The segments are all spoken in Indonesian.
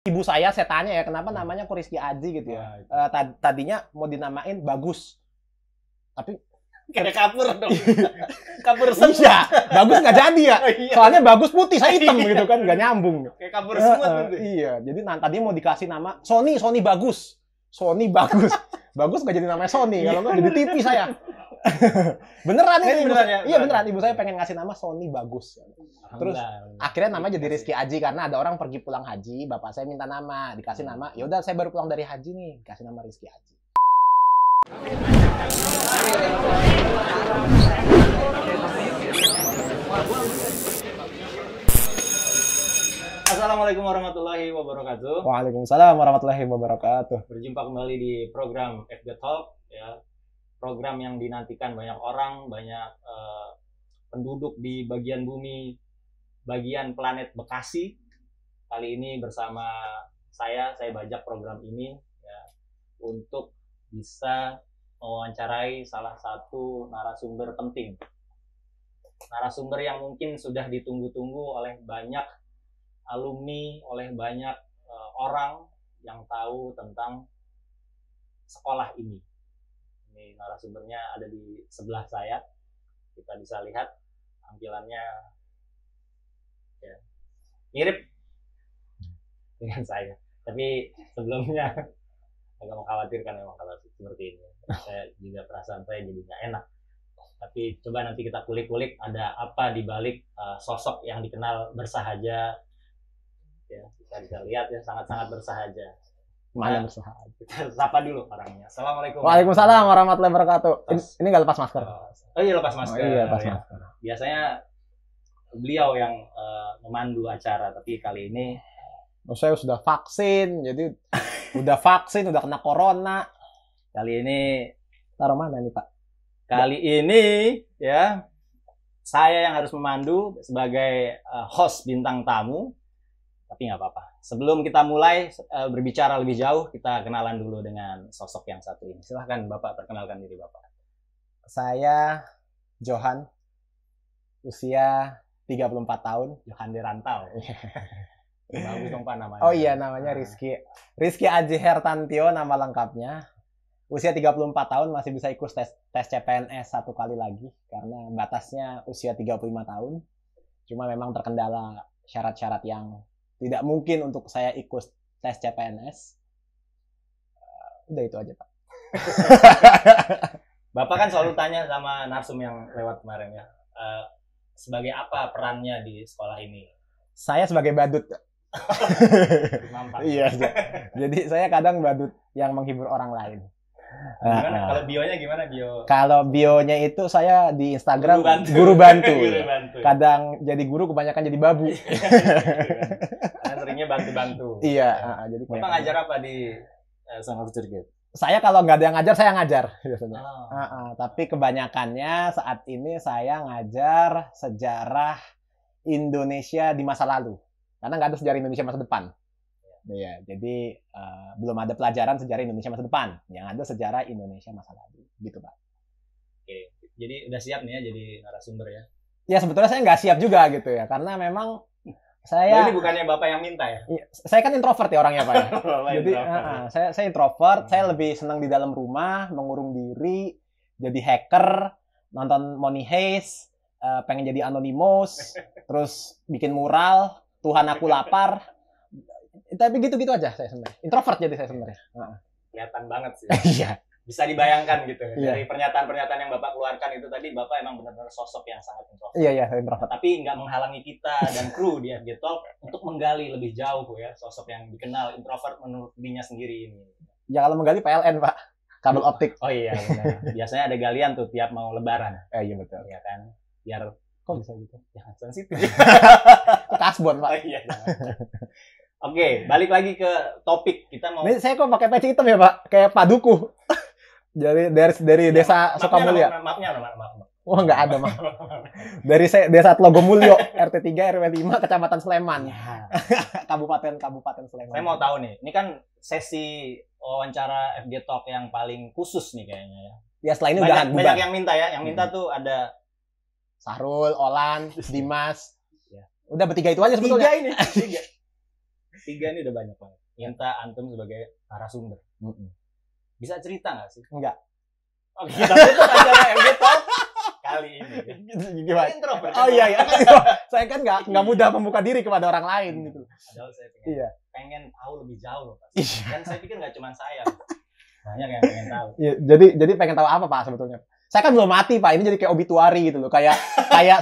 Ibu saya tanya ya, kenapa namanya kok Rizky Aji gitu ya. Tadinya mau dinamain Bagus. Tapi kayak kapur dong. Kapur semut. iya, Bagus nggak jadi ya. Soalnya Bagus putih, saya hitam gitu kan, nggak nyambung. Kayak kapur semut gitu. Iya, jadi tadinya mau dikasih nama Sony Bagus. Sony Bagus. Bagus nggak jadi namanya Sony, kalau nggak jadi TV saya. Beneran ini beneran ya? Iya beneran, ibu saya pengen ngasih nama Sony Bagus. Terus akhirnya nama jadi Rizky Aji karena ada orang pergi pulang haji, bapak saya minta nama, dikasih nama. Ya udah saya baru pulang dari haji nih, kasih nama Rizky Aji. Assalamualaikum warahmatullahi wabarakatuh. Waalaikumsalam warahmatullahi wabarakatuh. Berjumpa kembali di program FG Talk ya. Program yang dinantikan banyak orang, banyak penduduk di bagian bumi, bagian planet Bekasi. Kali ini bersama saya bajak program ini ya, untuk bisa mewawancarai salah satu narasumber penting. Narasumber yang mungkin sudah ditunggu-tunggu oleh banyak alumni, oleh banyak orang yang tahu tentang sekolah ini. Ini narasumbernya ada di sebelah saya. Kita bisa lihat tampilannya ya, mirip dengan saya. Tapi sebelumnya agak mengkhawatirkan memang kalau seperti ini. Saya juga perasaan saya jadi nggak enak. Tapi coba nanti kita kulik-kulik ada apa di balik sosok yang dikenal bersahaja. Ya, kita bisa lihat ya, sangat-sangat bersahaja. Mana bersahaja? Kita sapa dulu orangnya. Assalamualaikum. Waalaikumsalam warahmatullahi wabarakatuh. Ini nggak lepas masker. Oh iya, lepas masker. Oh, iya, lepas ya. masker. Biasanya beliau yang memandu acara, tapi kali ini saya sudah vaksin, jadi udah kena corona. Kali ini taruh mana nih Pak? Kali ini ya saya yang harus memandu sebagai host bintang tamu. Tapi nggak apa-apa. Sebelum kita mulai berbicara lebih jauh, kita kenalan dulu dengan sosok yang satu ini. Silahkan Bapak perkenalkan diri Bapak. Saya Johan, usia 34 tahun. Johan Dirantau. Bagus dong Pak namanya. Oh iya, namanya Rizky Aji Hertantio nama lengkapnya. Usia 34 tahun, masih bisa ikut tes CPNS 1 kali lagi. Karena batasnya usia 35 tahun. Cuma memang terkendala syarat-syarat yang tidak mungkin untuk saya ikut tes CPNS. Udah itu aja Pak. Bapak kan selalu tanya sama narsum yang lewat kemarin ya. Sebagai apa perannya di sekolah ini? Saya sebagai badut. Iya. Jadi saya kadang badut yang menghibur orang lain. Gimana? Kalau bionya gimana bio? Kalau bionya itu saya di Instagram guru bantu. Kadang jadi guru, kebanyakan jadi babu. Karena seringnya bantu-bantu. Iya. Jadi Bapak ngajar apa di Sang Cergit? Saya kalau nggak ada yang ngajar, saya ngajar biasanya. Tapi kebanyakannya saat ini saya ngajar sejarah Indonesia di masa lalu. Karena nggak ada sejarah Indonesia masa depan. Iya, jadi belum ada pelajaran sejarah Indonesia masa depan. Yang ada sejarah Indonesia masa lalu. Gitu, Pak. Oke, jadi udah siap nih ya jadi narasumber ya? Ya, sebetulnya saya nggak siap juga gitu ya. Karena memang saya... ini bukannya Bapak yang minta ya? Saya kan introvert ya orangnya, Pak. Ya. Jadi saya introvert, saya lebih senang di dalam rumah, mengurung diri, jadi hacker, nonton Money Heist, pengen jadi Anonymous, terus bikin mural, Tuhan aku lapar. Tapi gitu-gitu aja saya sebenarnya. Introvert jadi saya sebenarnya. Kelihatan banget sih. Iya. Bisa dibayangkan gitu. Dari pernyataan-pernyataan yang Bapak keluarkan itu tadi, Bapak emang benar-benar sosok yang sangat introvert. Iya, saya introvert. Tapi nggak menghalangi kita dan kru di FG Talk untuk menggali lebih jauh ya sosok yang dikenal introvert menurut dirinya sendiri ini. Ya kalau menggali PLN, Pak. Kabel optik. Oh iya, benar. Biasanya ada galian tuh tiap mau lebaran. Iya betul. Iya kan? Biar kok bisa gitu? Jangan sensitif. Kasbon, Pak. Oh iya. Oke, balik lagi ke topik. Kita mau... Ini saya kok pakai peci hitam ya, Pak? Kayak Pak Dukuh. Dari desa Sukamulya. Maaf. Wah, nggak ada, Mas. Dari desa Tlogomulyo, RT 3 RW 5, Kecamatan Sleman. Ya. Kabupaten Sleman. Saya mau tahu nih, ini kan sesi wawancara FG Talk yang paling khusus nih kayaknya ya. Ya, setelah ini udah banyak yang minta ya. Yang minta tuh ada Sahrul, Olan, Dimas. Ya. Udah bertiga itu aja sebetulnya. Tiga ini. Tiga ini udah banyak banget. Minta antum sebagai narasumber. Bisa cerita nggak sih? Enggak. Oke, kita tutup acara MG Talk kali ini. Gimana? Introvert. Oh iya. Saya kan nggak mudah membuka diri kepada orang lain gitu. Padahal saya pengen tahu lebih jauh loh, Pak. Dan saya pikir nggak cuma saya. Banyak yang pengen tahu. Iya, jadi pengen tahu apa Pak sebetulnya? Saya kan belum mati Pak, ini jadi kayak obituari gitu loh, kayak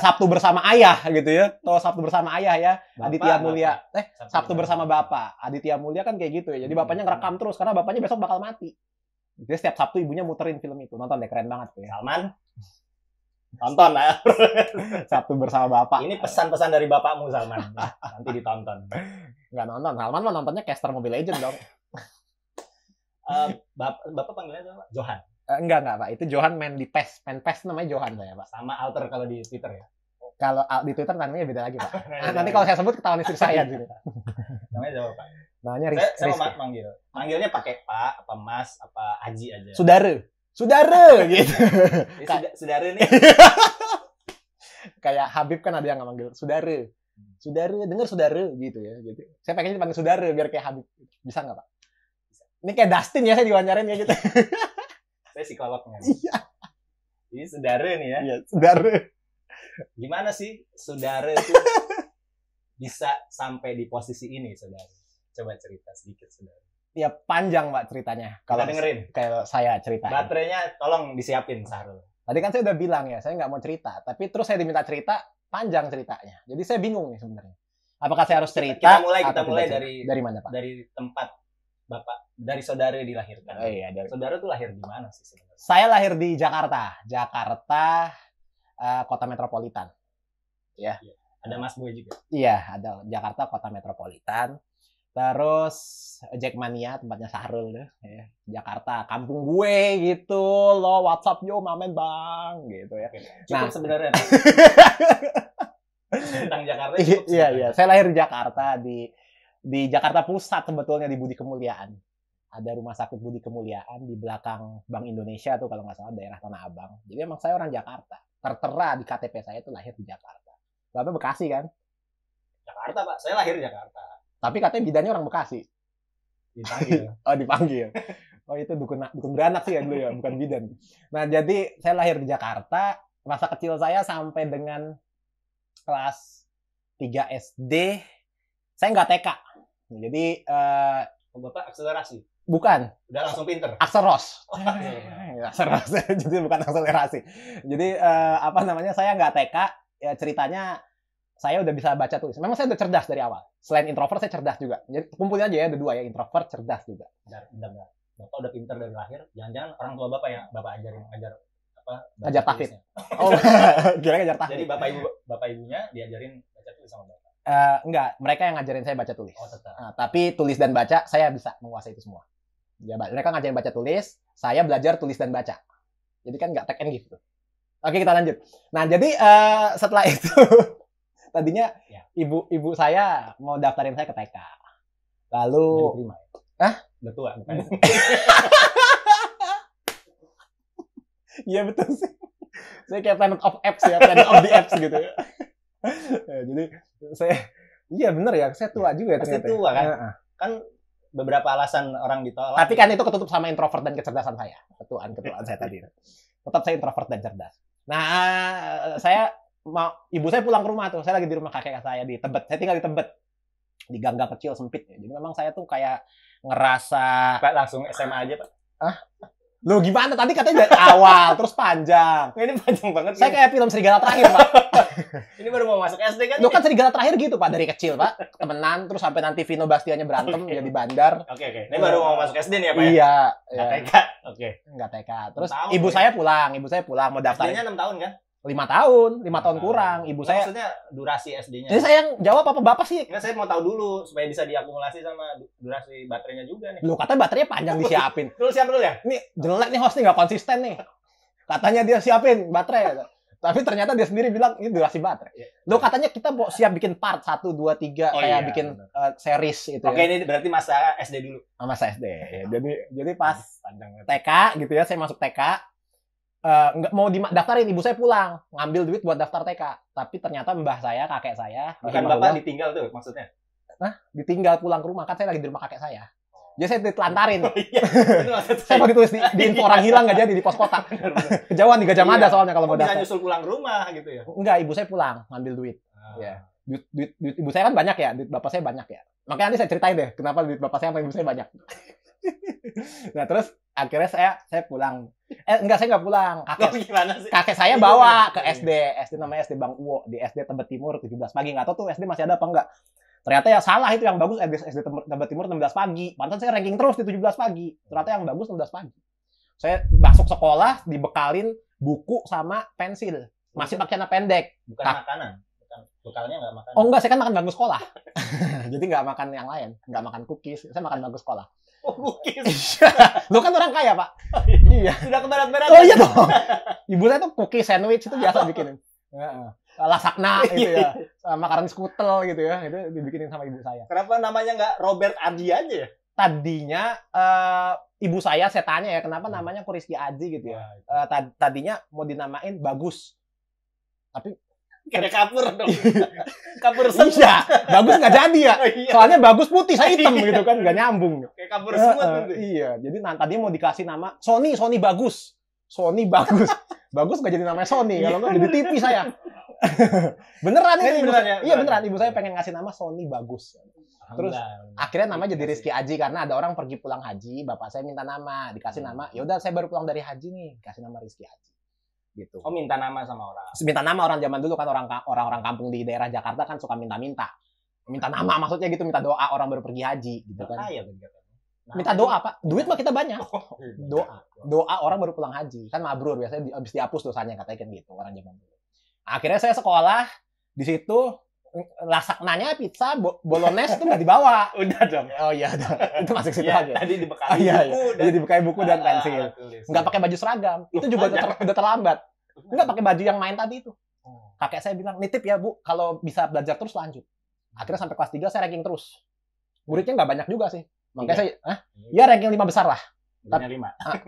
Sabtu bersama Ayah gitu ya. Tahu Sabtu bersama Ayah ya, Aditya Mulya. Sabtu bersama Bapak, Aditya Mulya kan kayak gitu ya. Jadi bapaknya ngerekam terus karena bapaknya besok bakal mati. Jadi setiap Sabtu ibunya muterin film itu. Nonton deh, keren banget tuh ya. Salman, tonton lah. Sabtu bersama Bapak. Ini pesan-pesan dari bapakmu Salman. Nanti ditonton. Nggak nonton, Salman mah nontonnya caster Mobile Legends dong. Bapak panggilnya apa? Johan. Enggak Pak. Itu Johan main di PES. Main PES namanya Johan saya, Pak. Sama alter kalau di Twitter ya? Kalau di Twitter namanya beda lagi, Pak. Nanti kalau saya sebut ketahuan istri saya gitu. Namanya siapa, Pak? Namanya Saya mau manggil. Manggilnya pakai Pak, apa Mas, apa Haji aja. Saudara gitu. Saudara nih. Kayak Habib kan ada yang manggil saudara, dengar saudara gitu ya. Gitu. Saya pengennya dipanggil saudara biar kayak Habib. Bisa nggak Pak? Ini kayak Dustin ya, saya diwawancarain kayak gitu. Saya psikolognya. Iya. Ini saudara nih ya. Iya, saudara. Gimana sih saudara itu bisa sampai di posisi ini, saudara? Coba cerita sedikit, saudara. Ya panjang Pak ceritanya. Kalau dengerin. Kalau saya cerita. Baterainya tolong disiapin, Sarul. Tadi kan saya udah bilang ya, saya nggak mau cerita. Tapi terus saya diminta cerita, panjang ceritanya. Jadi saya bingung nih sebenarnya. Apakah saya harus cerita? Kita mulai dari mana Pak? Dari tempat Bapak, dari saudara dilahirkan. Oh iya, saudara tuh lahir di mana sih sebenarnya? Saya lahir di Jakarta. Kota metropolitan. Ya. Ada Mas Boy juga. Iya, ada Jakarta kota metropolitan. Terus Jackmania tempatnya Sahrul deh. Ya. Jakarta kampung gue gitu loh. WhatsApp yo mamen bang gitu ya. Cukup sebenarnya. Tentang Jakarta. Iya. Saya lahir di Jakarta di Jakarta Pusat sebetulnya di Budi Kemuliaan. Ada rumah sakit Budi Kemuliaan di belakang Bank Indonesia tuh kalau nggak salah daerah Tanah Abang. Jadi emang saya orang Jakarta. Tertera di KTP saya itu lahir di Jakarta. Bapak Bekasi kan? Jakarta Pak, saya lahir di Jakarta. Tapi katanya bidannya orang Bekasi. Dipanggil. Dipanggil. Oh itu dukun beranak sih ya dulu ya, bukan bidan. Nah jadi saya lahir di Jakarta. Masa kecil saya sampai dengan kelas 3 SD. Saya nggak TK. Jadi Bapak akselerasi? Bukan. Udah langsung pinter? Akseros. Oh, Akseros. Jadi bukan akselerasi. Jadi saya nggak TK. Ya ceritanya saya udah bisa baca tulis. Memang saya udah cerdas dari awal. Selain introvert, saya cerdas juga. Jadi kumpulin aja ya, ada dua ya, introvert, cerdas juga. Bentar. Bapak udah pinter dari lahir. Jangan-jangan orang tua Bapak ya, Bapak ngajar Ngajar tahfidz. Oh, kira ngajar tahfidz. Jadi Bapak ibunya diajarin baca tulis sama Bapak? Enggak, mereka yang ngajarin saya baca tulis. Oh, tetap. Tapi tulis dan baca, saya bisa menguasai itu semua. Ya, mereka ngajarin baca tulis, saya belajar tulis dan baca. Jadi kan nggak take and give tuh. Oke, kita lanjut. Nah, jadi setelah itu, tadinya ibu saya mau daftarin saya ke TK. Lalu... Terima. Hah? Udah tua. Iya betul sih. Saya kayak Planet of Apps ya, Planet of the Apps gitu ya. Jadi saya, iya bener ya, saya tua juga ya ternyata. Pasti tua kan? Kan beberapa alasan orang ditolak. Tapi kan itu ketutup sama introvert dan kecerdasan saya. Ketuaan saya tadi. Tetap saya introvert dan cerdas. Nah, ibu saya pulang ke rumah tuh. Saya lagi di rumah kakek saya di Tebet. Saya tinggal di Tebet. Di gang-gang kecil sempit. Jadi memang saya tuh kayak ngerasa... Pak, langsung SMA aja, Pak. Hah? Loh gimana? Tadi katanya dari awal, terus panjang. Ini panjang banget. Saya kayak film Serigala Terakhir, Pak. Ini baru mau masuk SD kan? Lo kan Serigala Terakhir gitu, Pak. Dari kecil, Pak. Temenan, terus sampai nanti Vino Bastiannya berantem, jadi bandar. Oke. Ini baru mau masuk SD nih ya, Pak? Iya. Nggak TK. Oke. Nggak TK. Terus ibu saya pulang mau daftar. SD-nya 6 tahun kan? 5 tahun kurang. Ibu saya. Maksudnya durasi SD-nya. Jadi saya yang jawab apa Bapak sih? Enggak, saya mau tahu dulu supaya bisa diakumulasi sama durasi baterainya juga nih. Lu katanya baterainya panjang disiapin. Dulu siap dulu ya? Ini jelek nih host nih, nggak konsisten nih. Katanya dia siapin baterai. Tapi ternyata dia sendiri bilang ini durasi baterai. Lu katanya kita mau siap bikin part 1, 2, 3 kayak bikin series itu. Oke, ini berarti masa SD dulu. Masa SD. Ya. Jadi pas TK gitu ya, saya masuk TK. Nggak mau daftarin, ibu saya pulang ngambil duit buat daftar TK, tapi ternyata mbah saya, kakek saya, bukan Bapak ditinggal tuh maksudnya? ditinggal pulang ke rumah, kan saya lagi di rumah kakek saya. Jadi saya ditelantarin. Oh, iya. Itu maksud Saya mau ditulis di info orang hilang nggak jadi di pos kota. Kejauhan di Gajah Mada soalnya kalau mau bisa datang. nyusul pulang ke rumah gitu ya. Enggak, ibu saya pulang ngambil duit. Ya. Duit ibu saya kan banyak ya, duit bapak saya banyak ya. Makanya nanti saya ceritain deh kenapa duit bapak saya sama ibu saya banyak. Nah terus akhirnya saya pulang. Enggak, saya nggak pulang. Gimana sih? Kakek saya bawa ke SD namanya SD Bang Uwo di SD Tebet Timur 17 pagi. Nggak tahu tuh SD masih ada apa enggak. Ternyata ya salah itu, yang bagus SD Tebet Timur 16 pagi. Pantas saya ranking terus di 17 pagi. Ternyata yang bagus 16 pagi. Saya masuk sekolah dibekalin buku sama pensil. Masih pakai celana pendek. Bukan makanan. Bekalnya nggak makan. Oh enggak, saya kan makan bangku sekolah. Jadi nggak makan yang lain, nggak makan cookies. Saya makan bangku sekolah. Oh, cookies. Lu kan orang kaya, Pak. Iya. Sudah keberat-berat. Oh iya dong. Ibu saya tuh cookies sandwich itu biasa bikinin. Lasagna gitu ya. Makanan skutel gitu ya. Itu dibikinin sama ibu saya. Kenapa namanya nggak Robert Ardi aja ya? Tadinya ibu saya tanya ya, kenapa namanya kok Rizky Aji gitu ya. Tadinya mau dinamain Bagus. Tapi Kayak kapur dong. Kapur semut. iya, bagus nggak jadi ya. Soalnya bagus putih, saya hitam gitu kan, nggak nyambung. Kayak kapur semut. Iya, jadi tadi mau dikasih nama Sony Bagus. Sony Bagus. Bagus nggak jadi namanya Sony, kalau nggak jadi TV saya. Beneran ini ibu saya. Iya beneran, ibu saya pengen ngasih nama Sony Bagus. Terus akhirnya nama jadi Rizky Aji karena ada orang pergi pulang haji, bapak saya minta nama, dikasih nama. Ya udah saya baru pulang dari haji nih, kasih nama Rizky Aji. Gitu. Oh, minta nama sama orang. Minta nama orang zaman dulu kan, orang-orang kampung di daerah Jakarta kan suka minta-minta. Minta nama maksudnya gitu, minta doa orang baru pergi haji gitu kan. Minta doa, Pak. Duit mah kita banyak. Doa orang baru pulang haji. Kan mabrur biasanya habis dihapus dosanya katanya kan gitu orang zaman dulu. Akhirnya saya sekolah di situ, lasaknanya pizza bolognese itu nggak dibawa. Udah dong. Oh iya, itu masuk situ aja. Tadi dibekali buku. Jadi dibekali buku dan pensil. Nggak pakai baju seragam. Itu juga udah terlambat. Nggak pakai baju yang main tadi itu. Kakek saya bilang, nitip ya Bu, kalau bisa belajar terus lanjut. Akhirnya sampai kelas 3 saya ranking terus. Muridnya nggak banyak juga sih. Makanya saya, ya ranking 5 besar lah.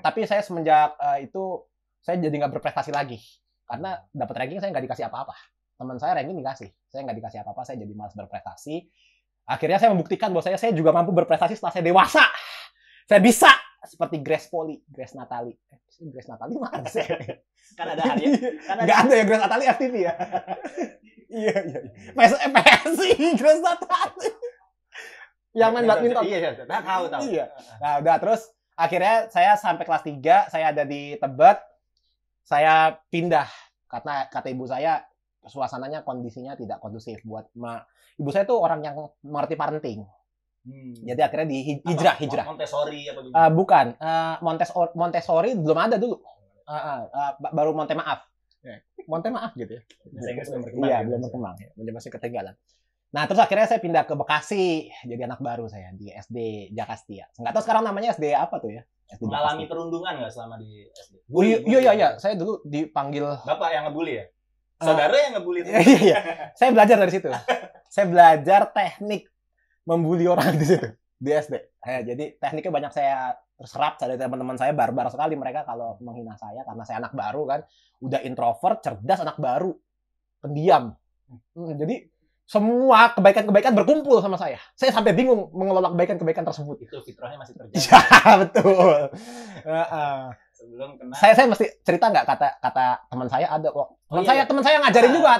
Tapi saya semenjak itu, saya jadi nggak berprestasi lagi. Karena dapat ranking saya nggak dikasih apa-apa. Teman saya ranking dikasih. Saya nggak dikasih apa-apa, saya jadi malas berprestasi. Akhirnya saya membuktikan bahwa saya juga mampu berprestasi setelah saya dewasa. Saya bisa. Seperti Grace Natali. Grace Natali mana sih? Kan ada hari. Nggak ada ya Grace Natali FTV ya? Iya. PSI Grace Natali. Yang main badminton. Iya, tahu. Iya. Nah, udah terus akhirnya saya sampai kelas 3, saya ada di Tebet. Saya pindah karena kata ibu saya suasananya kondisinya tidak kondusif buat ibu saya tuh orang yang mengerti parenting. Jadi akhirnya hijrah. Montessori apa gitu? Bukan. Montessori belum ada dulu. Baru Monte Maaf. Monte Maaf gitu ya. Iya, belum berkembang. Masih ketinggalan. Nah, terus akhirnya saya pindah ke Bekasi. Jadi anak baru saya di SD Jakastia. Nggak tahu sekarang namanya SD apa tuh ya? Mengalami perundungan nggak selama di SD? Iya. Saya dulu dipanggil... Bapak yang ngebully ya? Saudara yang ngebully? Iya. Saya belajar dari situ. Saya belajar teknik membuli orang di situ di SD. Jadi tekniknya banyak saya terserap dari teman-teman saya, barbar sekali mereka kalau menghina saya karena saya anak baru kan, udah introvert, cerdas, anak baru, pendiam. Jadi semua kebaikan-kebaikan berkumpul sama saya. Saya sampai bingung mengelola kebaikan-kebaikan tersebut. Itu fitrahnya masih terjadi. Ya, betul. Sebelum kena. Saya mesti cerita nggak kata teman saya ada kok. Teman saya ngajarin juga,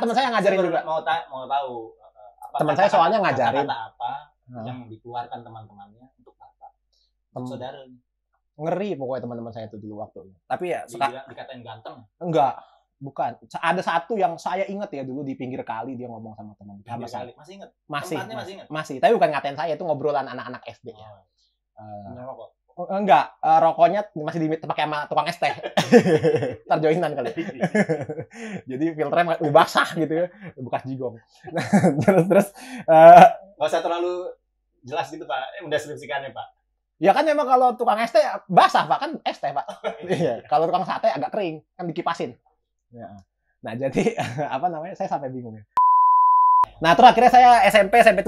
Mau tahu. Teman saya soalnya ngajarin. Kata apa yang dikeluarkan teman-temannya untuk Bapak? Saudara. Ngeri pokoknya teman-teman saya itu dulu waktu. Tapi ya dikatain ganteng. Enggak, bukan. Ada satu yang saya ingat ya dulu di pinggir kali dia ngomong sama teman saya. Masih ingat? Masih. Masih ingat? Masih. Tapi bukan ngatain saya, itu ngobrolan anak-anak SD ya. Ngerokok. Enggak, rokoknya masih dipakai sama tukang es teh. Terjoinan kali. Jadi filternya udah basah gitu ya, bekas jigong. terus nggak usah terlalu jelas gitu Pak, mendeskripsikannya Pak. Ya kan memang kalau tukang es teh basah Pak, kan es teh Pak. Iya. Kalau tukang sate agak kering, kan dikipasin. Ya. Nah jadi saya sampai bingung ya. Nah terus akhirnya saya SMP 7.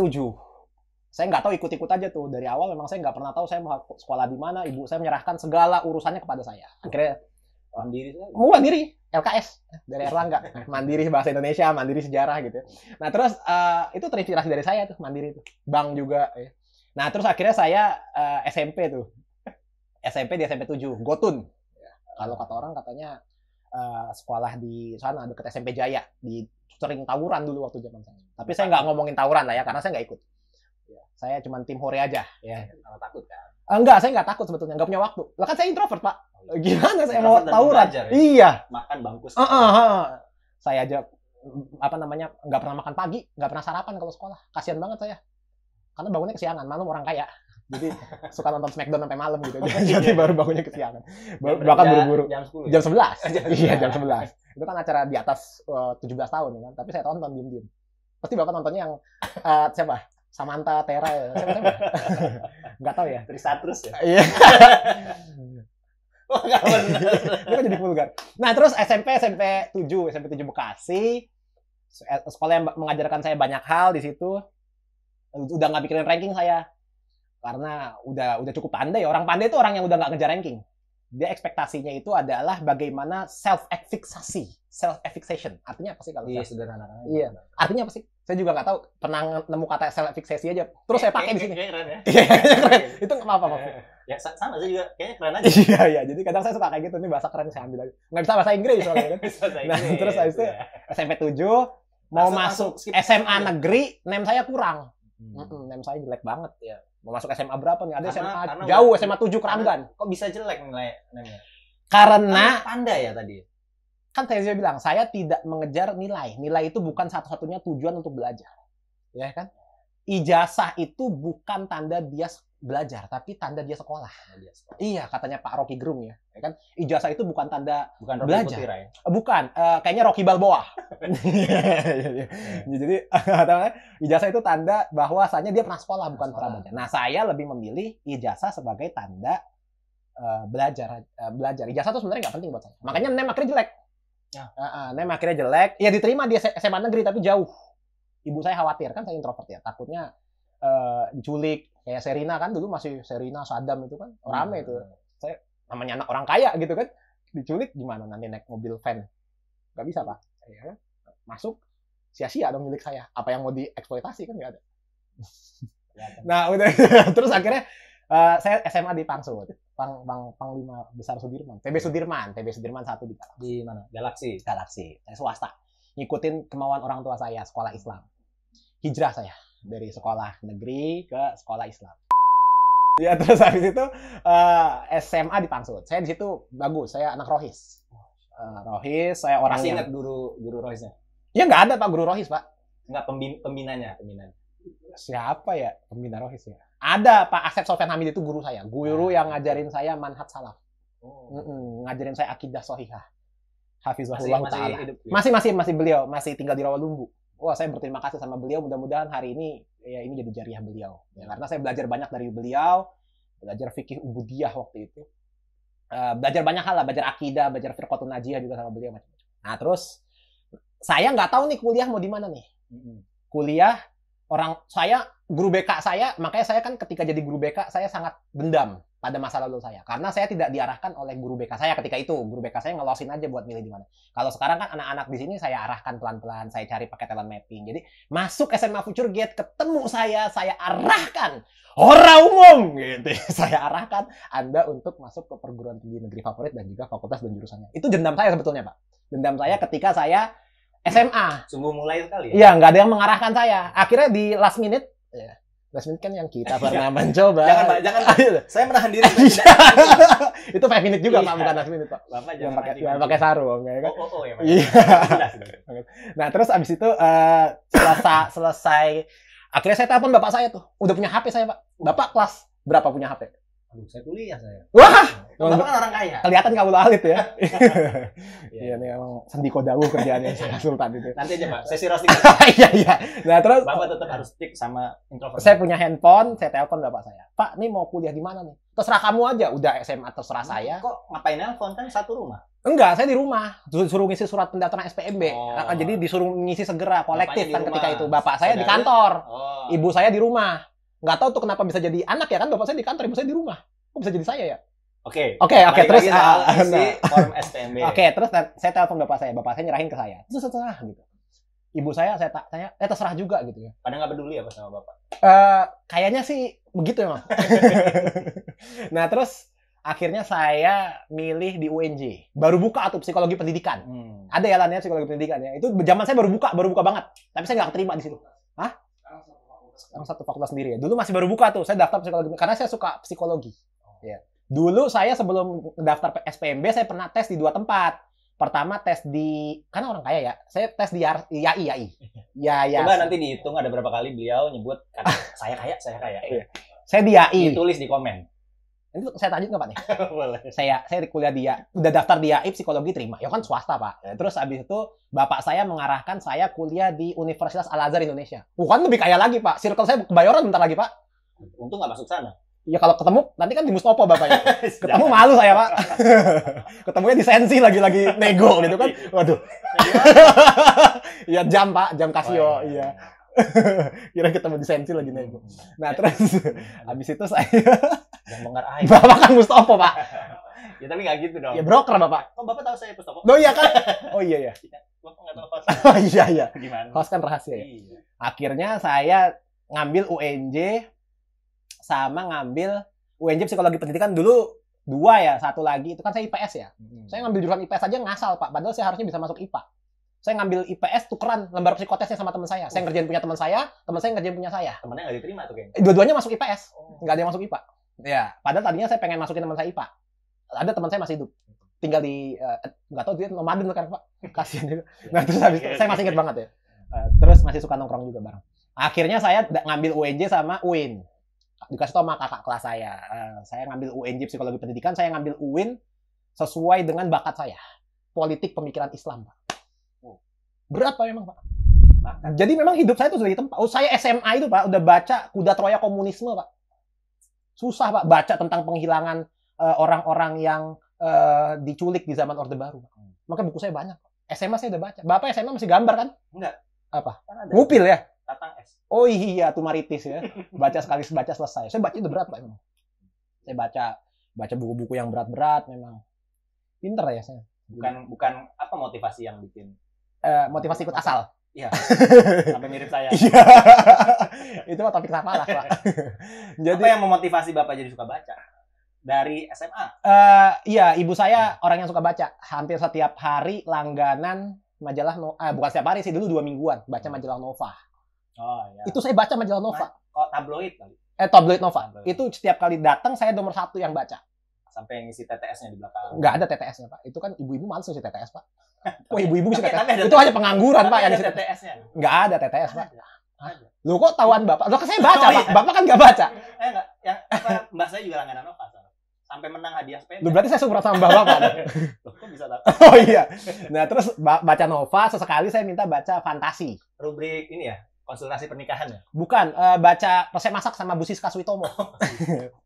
Saya nggak tahu, ikut-ikut aja tuh. Dari awal memang saya nggak pernah tahu saya mau sekolah di mana. Ibu saya menyerahkan segala urusannya kepada saya. Akhirnya Mandiri sekali. Mandiri, LKS dari Erlangga. Mandiri bahasa Indonesia, mandiri sejarah gitu. Nah terus itu terinspirasi dari saya tuh, mandiri tuh. Bank juga. Ya. Nah terus akhirnya saya SMP tuh. SMP di SMP 7, Gotun. Kalau kata orang katanya sekolah di sana dekat SMP Jaya, di sering tawuran dulu waktu zaman saya. Tapi saya nggak ngomongin tawuran lah ya, karena saya nggak ikut. Saya cuma tim hore aja. Ya. Kalau takut kan? Enggak, saya nggak takut sebetulnya, nggak punya waktu. Lah kan saya introvert Pak. Gimana saya mau tawuran? Belajar, ya? Iya. Makan bangkus. Saya aja nggak pernah makan pagi, nggak pernah sarapan kalau sekolah. Kasian banget saya. Karena bangunnya kesiangan, malam orang kaya. Jadi suka nonton Smackdown sampai malam gitu. Jadi baru bangunnya kesiangan. Bahkan buru-buru. Jam 10. Jam 11. Iya, jam 11. Itu kan acara di atas 17 tahun kan. Tapi saya tonton diem-diem. Pasti Bapak nontonnya yang siapa? Samantha, Tera ya. Siapa? Enggak tahu ya. Trisatrus ya. Iya. Oh, enggak benar. Itu kan jadi vulgar. Nah, terus SMP 7 Bekasi. Sekolah yang mengajarkan saya banyak hal di situ. Udah nggak mikirin ranking saya. Karena udah cukup pandai. Orang pandai itu orang yang udah nggak ngejar ranking. Dia ekspektasinya itu adalah bagaimana self-fixation. Artinya apa sih kalau sederhana? Iya. Artinya apa sih? Saya juga nggak tahu. Pernah nemu kata self-fixation aja. Terus saya pakai di sini. Keren ya. Iya, keren. Itu nggak apa-apa. Ya sama saya juga kayaknya keren aja. Iya. Jadi kadang saya suka kayak gitu. Ini bahasa keren saya ambil aja. Nggak bisa bahasa Inggris soalnya kan. Nah, terus habis itu SMP 7 mau masuk SMA negeri, nem saya kurang. Nem saya jelek banget ya. Mau masuk SMA berapa nih? Ada SMA jauh, SMA 7 Keranggan. Kok bisa jelek nilai nemnya? Karena pandai ya tadi. Kan saya bilang, saya tidak mengejar nilai. Nilai itu bukan satu-satunya tujuan untuk belajar. Ya kan? Ijazah itu bukan tanda dia belajar, tapi tanda dia sekolah. Iya, katanya Pak Rocky Gerung ya. Kan? Ijazah itu bukan tanda belajar. Putira, ya? Bukan, kayaknya Rocky Balboa. Jadi ijazah itu tanda bahwasanya dia pernah sekolah, bukan pernah belajar. Nah, saya lebih memilih ijazah sebagai tanda belajar. Ijazah itu sebenarnya nggak penting buat saya. Makanya nem akhirnya jelek. Nem akhirnya jelek. Ya diterima di SMA negeri tapi jauh. Ibu saya khawatir, kan saya introvert ya. Takutnya diculik. Kayak Serina kan dulu masih Serina, Saddam itu kan rame itu. Saya namanya anak orang kaya gitu kan. Diculik gimana nanti naik mobil van? Gak bisa Pak. Ya, masuk sia-sia dong milik saya. Apa yang mau dieksploitasi kan nggak ada. Nah udah terus akhirnya saya SMA di Pangsut. Panglima Besar Sudirman. TB Sudirman 1 di Galaksi. Di mana? Galaksi. Saya swasta. Ngikutin kemauan orang tua saya, sekolah Islam. Hijrah saya dari sekolah negeri ke sekolah Islam. Ya terus habis itu SMA di Pangsut. Saya di situ bagus. Saya anak Rohis. Rohis, saya orang. Masih ingat guru Rohisnya? Ya nggak ada Pak guru Rohis Pak. Nggak pembinanya. Siapa ya pembina Rohis ya? Ada Pak Asep Sofyan Hamid itu guru saya. Guru yang ngajarin saya manhaj salaf. Ngajarin saya akidah shahihah. Hafizahullah Ta'ala. Masih beliau. Masih tinggal di Rawalumbu. Wah, saya berterima kasih sama beliau. Mudah-mudahan hari ini ya ini jadi jariah beliau. Ya, karena saya belajar banyak dari beliau. Belajar fikih ubudiyah waktu itu. Belajar banyak hal lah. Belajar akidah, belajar firqatun najiyah juga sama beliau. Nah, terus saya nggak tahu nih kuliah mau di mana nih. Kuliah guru BK saya, makanya saya kan ketika jadi guru BK saya sangat dendam pada masa lalu saya. Karena saya tidak diarahkan oleh guru BK saya ketika itu. Guru BK saya ngelosin aja buat milih di mana. Kalau sekarang kan anak-anak di sini saya arahkan pelan-pelan, saya cari pakai talent mapping. Jadi masuk SMA Future Gate, ketemu saya arahkan. Orang umum gitu. Saya arahkan Anda untuk masuk ke perguruan tinggi negeri favorit dan juga fakultas dan jurusannya. Itu dendam saya sebetulnya, Pak. Dendam saya ketika saya SMA. Sungguh mulai sekali ya? Iya, nggak ada yang mengarahkan saya. Akhirnya di last minute, ya. Last minute kan yang kita pernah mencoba. Jangan. Saya menahan diri. Itu 5 minute juga Pak, bukan last minute Pak. Bapak jangan pakai sarung ya kan. Ya. Iya. Nah, terus abis itu selesai akhirnya saya telepon bapak saya tuh. Udah punya HP saya, Pak. Bapak kelas berapa punya HP? Aduh, saya kuliah saya. Wah, Bapak kan orang kaya. Kelihatan kabul alit ya. Iya, ini emang Sandiko Dawuh kerjaannya saya Sultan itu. Nanti aja Pak, sesi roasting. Iya. Nah, terus Bapak tetap harus stick sama introvert. Saya punya handphone, saya telepon bapak saya. Pak, nih mau kuliah di mana nih? Terserah kamu aja. Udah SMA terserah saya. Kok ngapain nelpon, kan satu rumah? Enggak, saya di rumah. Suruh ngisi surat pendaftaran SPMB. Jadi disuruh ngisi segera kolektif kan ketika itu. Bapak saya di kantor. Ibu saya di rumah. Nggak tahu tuh kenapa bisa jadi anak ya kan. Bapak saya di kantor, ibu saya di rumah. Kok bisa jadi saya ya? Oke, terus soal isi form SPMB. Oke, terus saya telepon bapak saya nyerahin ke saya. Terus terserah gitu. Ibu saya tanya, terserah juga gitu ya. Padahal nggak peduli apa sama bapak? Kayaknya sih begitu emang. Nah, terus akhirnya saya milih di UNJ. Baru buka tuh psikologi pendidikan. Ada ya Lan ya psikologi pendidikan ya. Itu zaman saya baru buka banget. Tapi saya nggak keterima di situ. Hah? Sekarang satu fakultas sendiri ya. Dulu masih baru buka tuh. Saya daftar psikologi karena saya suka psikologi. Ya. Dulu saya sebelum daftar SPMB saya pernah tes di 2 tempat. Pertama tes di, karena orang kaya ya, saya tes di YAI. Ya. Coba nanti dihitung ada berapa kali beliau nyebut kata saya kaya. Saya di YAI. Ditulis di komen. Ini saya tanya nggak Pak nih? Boleh. Saya kuliah di YAI, udah daftar di YAI psikologi terima. Ya kan swasta Pak. Terus abis itu bapak saya mengarahkan saya kuliah di Universitas Al-Azhar Indonesia. Bukan lebih kaya lagi Pak. Circle saya kebayoran bentar lagi Pak. Untung nggak masuk sana. Ya kalau ketemu nanti kan di Mustopo bapaknya. Ketemu malu saya Pak. Ketemunya di Sensi lagi nego gitu kan. Waduh. Ya jam Pak, jam Casio. Iya. Kira ketemu di Sensi lagi nego. Nah terus habis itu saya jangan bongkar aib. Bapak kan Mustopo Pak. Ya tapi nggak gitu dong. Ya broker Bapak. Kok Bapak tahu saya Mustopo? Oh iya kan? Oh iya. Bapak nggak tahu host. Oh iya. Gimana? Host kan rahasia ya. Iya. Akhirnya saya ngambil UNJ sama ngambil UNJ psikologi pendidikan dulu 2 ya, satu lagi itu kan saya IPS ya. Saya ngambil jurusan IPS aja ngasal Pak, padahal saya harusnya bisa masuk IPA. Saya ngambil IPS tukeran lembar psikotesnya sama teman saya. Saya ngerjain punya teman saya ngerjain punya saya. Temennya nggak diterima tuh kayaknya. Dua-duanya masuk IPS, nggak ada yang masuk IPA. Ya, padahal tadinya saya pengen masukin teman saya IPA. Ada teman saya masih hidup, tinggal di nggak tahu dia nomaden kan Pak, kasihan juga. Nah terus habis itu saya masih ingat banget ya. Terus masih suka nongkrong juga bareng. Akhirnya saya ngambil UNJ sama UIN. Dikasih tau sama kakak kelas saya. Saya ngambil UNJ psikologi pendidikan, saya ngambil UIN sesuai dengan bakat saya. Politik pemikiran Islam, Pak. Berat Pak memang, Pak. Jadi memang hidup saya itu sudah ditempa. Saya SMA itu, Pak, udah baca Kuda Troya Komunisme, Pak. Susah, Pak, baca tentang penghilangan orang-orang yang diculik di zaman Orde Baru. Makanya buku saya banyak. SMA saya udah baca. Bapak SMA masih gambar kan? Enggak. Apa? Ngupil ya? Tatang S. Oh iya, Tumaritis ya. Baca sekali baca selesai. Saya baca itu berat Pak memang. Saya baca buku-buku yang berat-berat memang. Pinter ya saya. Bukan apa motivasi yang bikin? Motivasi ikut asal. Iya. Sampai mirip saya. Iya. Itu topik safalah, Pak. Jadi apa yang memotivasi Bapak jadi suka baca? Dari SMA? Iya, ibu saya orang yang suka baca. Hampir setiap hari langganan majalah bukan setiap hari sih, dulu 2 mingguan baca majalah Nova. Oh iya. Itu saya baca majalah Nova. Oh, tabloid kali. Tabloid Nova. Itu setiap kali datang saya nomor 1 yang baca. Sampai ngisi TTS-nya di belakang. Nggak ada TTS-nya, Pak. Itu kan ibu-ibu males ngisi TTS, Pak. Oh, ibu-ibu ngisi TTS. Itu hanya pengangguran, Pak, yang ngisi TTS-nya. Nggak ada TTS, Pak. Ada. Lu kok tahuan Bapak? Lu kan saya baca, Pak. Bapak kan nggak baca. Enggak. Yang mbak saya juga langganan Nova. Sampai menang hadiah sepeda. Lu berarti saya seumuran sama Bapak. Loh, kok bisa tahu? Oh iya. Nah, terus baca Nova, sesekali saya minta baca fantasi. Rubrik ini ya? Konsultasi pernikahan ya? Bukan, baca resep masak sama Bu Siska Suitomo.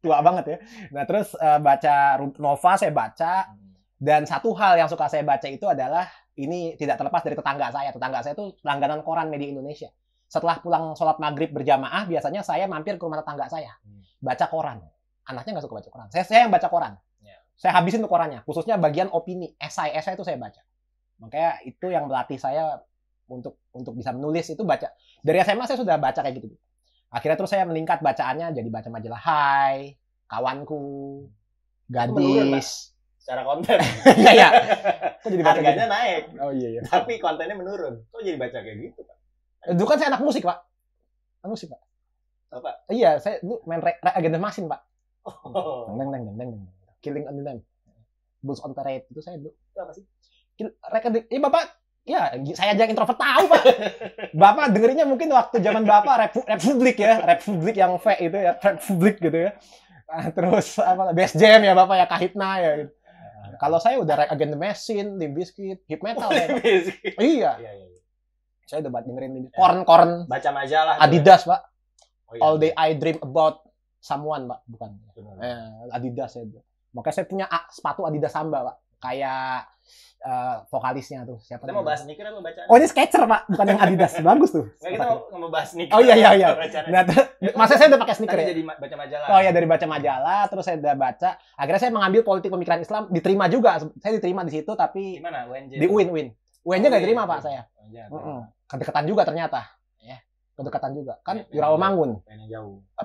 Tua banget ya. Nah, terus baca Nova saya baca. Dan satu hal yang suka saya baca itu adalah, ini tidak terlepas dari tetangga saya. Tetangga saya itu langganan koran Media Indonesia. Setelah pulang sholat maghrib berjamaah, biasanya saya mampir ke rumah tetangga saya. Baca koran. Anaknya nggak suka baca koran. Saya yang baca koran. Saya habisin tuh korannya. Khususnya bagian opini. Esai itu saya baca. Makanya itu yang melatih saya untuk bisa menulis itu baca. Dari SMA saya sudah baca kayak gitu. Akhirnya terus saya meningkat bacaannya jadi baca majalah Hai, Kawanku, Gadis. Secara konten. Iya. Kok jadi baca harganya gitu? naik. Oh iya. Tapi kontennya menurun. Kok jadi baca kayak gitu, Pak? Dulu kan saya anak musik, Pak. Anak musik, Pak. Apa? Iya, saya dulu main Against the Machine, Pak. Oh. Deng. Killing on the Lamb. Bulls on Parade itu saya dulu. Itu apa sih? Bapak, ya saya aja yang introvert tahu Pak. Bapak dengerinnya mungkin waktu zaman Bapak Republik ya, Republik yang V itu ya, Republik gitu ya. Terus apa Best Jam ya Bapak ya, Kahitna ya. Gitu. Kalau saya udah Against the Machine, Limp Bizkit, hip metal ya. Iya. Saya udah dengerin Korn. Baca majalah. Adidas Pak. Oh, iya. All Day I Dream About Someone Pak, bukan. Adidas ya. Makanya saya punya sepatu Adidas Samba Pak. Kayak vokalisnya tuh siapa? Kita mau bahas sneaker atau bacaan? Oh, ini Skechers, Pak, bukan yang Adidas. Bagus tuh. Nggak, kita mau bahas sneaker. Oh iya. Nah, masa saya udah pakai sneaker ya? Jadi baca majalah. Oh ya, dari baca majalah, terus saya udah baca. Akhirnya saya mengambil politik pemikiran Islam, diterima juga. Saya diterima di situ, tapi Gimana? UNJ? di UIN. UIN nggak diterima, Pak, saya. Oh, Kedekatan juga ternyata. Ya, kedekatan juga. Kan di Rawamangun.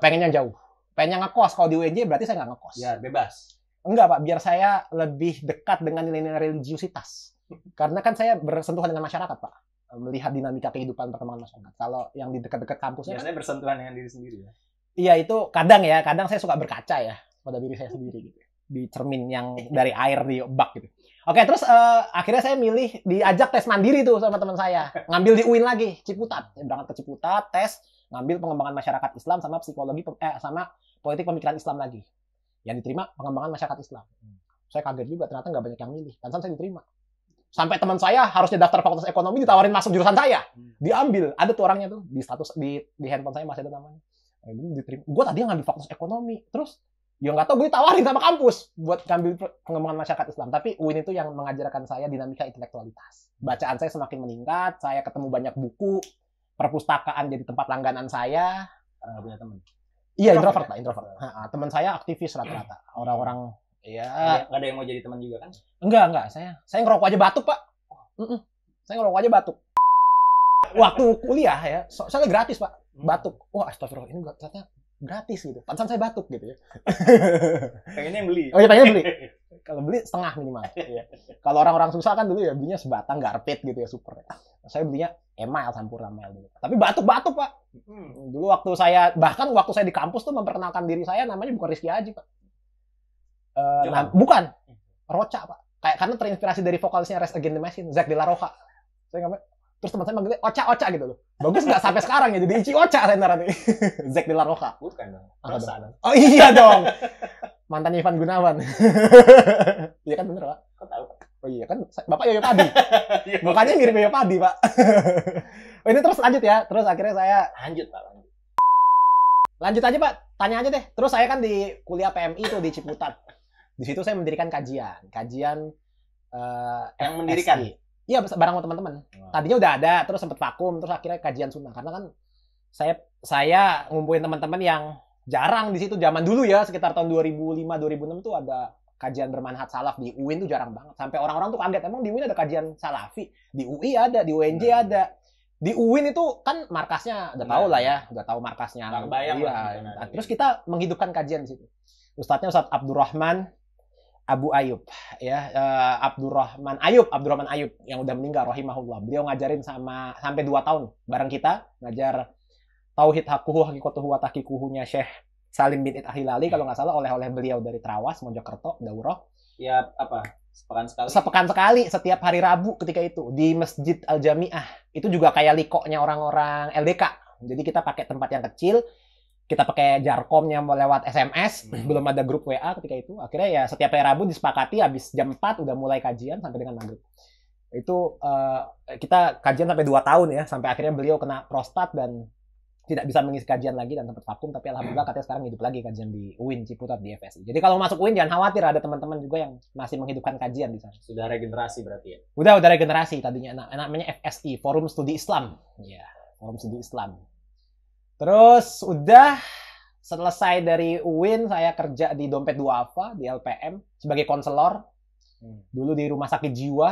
Pengen yang jauh. Pengen ngekos. Kalau di UNJ berarti saya nggak ngekos. Ya, bebas. Enggak, Pak. Biar saya lebih dekat dengan nilai-nilai religiusitas. Karena kan saya bersentuhan dengan masyarakat, Pak. Melihat dinamika kehidupan perkembangan masyarakat. Kalau yang di dekat-dekat kampusnya biasanya bersentuhan dengan diri sendiri ya. Iya, itu kadang saya suka berkaca ya pada diri saya sendiri gitu. Di cermin yang dari air di bak gitu. Oke, terus akhirnya saya milih diajak tes mandiri tuh sama teman saya. Ngambil di UIN lagi, Ciputat. Saya berangkat ke Ciputat, tes, ngambil pengembangan masyarakat Islam sama psikologi sama politik pemikiran Islam lagi. Yang diterima pengembangan masyarakat Islam. Saya kaget juga ternyata nggak banyak yang milih. Pantesan saya diterima. Sampai teman saya harusnya daftar fakultas ekonomi ditawarin masuk jurusan saya. Diambil. Ada tuh orangnya tuh di status di handphone saya masih ada namanya. Gue tadi ngambil fakultas ekonomi. Terus ya nggak tahu gue ditawarin sama kampus buat ngambil pengembangan masyarakat Islam. Tapi UIN itu yang mengajarkan saya dinamika intelektualitas. Bacaan saya semakin meningkat. Saya ketemu banyak buku. Perpustakaan jadi tempat langganan saya. Nggak punya teman. Iya, introvert. Teman saya aktivis rata-rata. Orang-orang ya, nggak ada yang mau jadi teman juga kan? Enggak. Saya ngerokok aja batuk, Pak. Saya ngerokok aja batuk. Waktu kuliah ya, soalnya gratis, Pak. Batuk. Wah, astagfirullah, ini ternyata gratis gitu. Pantesan saya batuk gitu ya. Pengennya yang beli. Oh iya, pengen beli. Kalau beli setengah minimal. Ya. Kalau orang-orang susah kan dulu ya belinya sebatang garpet gitu ya, super. Saya belinya email campur email dulu. Tapi batuk-batuk, Pak. Dulu waktu saya di kampus tuh memperkenalkan diri saya namanya bukan Rizky Haji, Pak. Bukan Roca, Pak. Karena terinspirasi dari vokalisnya Rage Against the Machine, Zack de la Rocha. Saya nggak, terus teman saya manggilnya Ocha gitu loh. Bagus nggak sampai sekarang ya, jadi Ichi Ocha saya nanti. Zack de la Rocha. Bukan dong. Rosa dong. Oh iya dong. Mantannya Ivan Gunawan. Iya kan bener, Pak. Kok tahu? Oh iya kan, Bapak Yoyo Padi. Mukanya mirip Yoyo Padi, Pak. Oh, ini terus lanjut ya. Terus akhirnya saya lanjut aja, Pak. Tanya aja deh. Terus saya kan di kuliah PMI tuh di Ciputat. Di situ saya mendirikan kajian yang mendirikan. Iya, bareng sama teman-teman. Tadinya udah ada, terus sempat vakum, terus akhirnya kajian sunnah. Karena kan saya ngumpulin teman-teman yang jarang di situ zaman dulu ya, sekitar tahun 2005-2006 tuh ada kajian bermanhaj salaf di UIN tuh jarang banget. Sampai orang-orang tuh kaget, emang di UIN ada kajian salafi? Di UI ada, di UNJ ada. Di UIN itu kan markasnya udah tahu lah ya, udah tahu markasnya. Iya. Terus kita menghidupkan kajian di situ. Ustadznya Ustadz Abdurrahman Ayub ya, Abdurrahman Ayub yang udah meninggal rahimahullah. Beliau ngajarin sampai 2 tahun bareng kita, ngajar tauhid hakikuhu wa tahqiquhunya Syekh Salim bin Hilali kalau nggak salah, oleh beliau dari Trawas Mojokerto daurah. Ya Sepekan sekali setiap hari Rabu ketika itu di Masjid Al Jamiah. Itu juga kayak likoknya orang-orang LDK. Jadi kita pakai tempat yang kecil. Kita pakai jarkomnya lewat SMS, belum ada grup WA ketika itu. Akhirnya ya setiap hari Rabu disepakati habis jam 4 udah mulai kajian sampai dengan maghrib. Itu kita kajian sampai 2 tahun ya, sampai akhirnya beliau kena prostat dan tidak bisa mengisi kajian lagi dan sempat vakum, tapi alhamdulillah katanya sekarang hidup lagi kajian di UIN Ciputat di FSI. Jadi kalau masuk UIN jangan khawatir, ada teman-teman juga yang masih menghidupkan kajian di sana. Sudah regenerasi berarti ya? Udah regenerasi tadinya namanya FSI, Forum Studi Islam. Ya, Forum Studi Islam. Terus udah selesai dari UIN, saya kerja di Dompet Duafa di LPM sebagai konselor. Dulu di rumah sakit jiwa.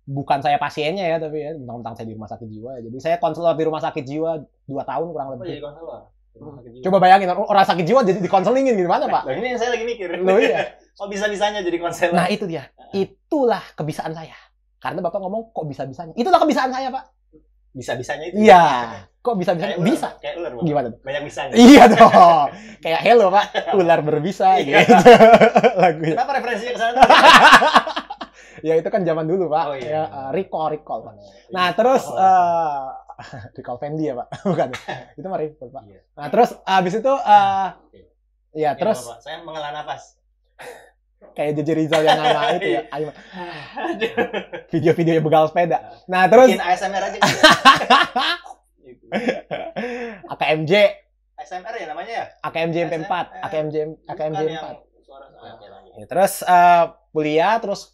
Bukan saya pasiennya ya, tapi ya tentang saya di rumah sakit jiwa. Jadi saya konselor di rumah sakit jiwa 2 tahun kurang lebih. Jadi konselor? Coba bayangin orang sakit jiwa jadi dikonselingin gimana, Pak? Nah, ini yang saya lagi mikir. Loh iya. Kok bisa-bisanya jadi konselor? Nah, itu dia. Itulah kebisaan saya. Karena Bapak ngomong kok bisa-bisanya. Itulah kebisaan saya, Pak. Bisa-bisanya itu? Iya. Kok bisa-bisanya? Bisa. Kayak ular, Pak. Gimana tuh? Banyak bisanya. Iya dong. Kayak hello, Pak. Ular berbisa gitu. Lagunya. Kenapa referensinya ke sana? Ya itu kan zaman dulu, Pak. Oh, iya. Ya, recall, Pak. Nah, terus recall Fendi ya, Pak. Bukan. Itu mah recall, Pak. Iya. Nah, terus habis itu ya terus Pak. Saya menghela nafas. Kayak JJ Rizal yang nama itu ya. Ayo. Video-videonya begal sepeda. Nah, terus bikin ASMR aja. AKMJ. ASMR ya namanya ya? AKMJ MP4. AKMJ MP4. Suara. Ya, terus kuliah, terus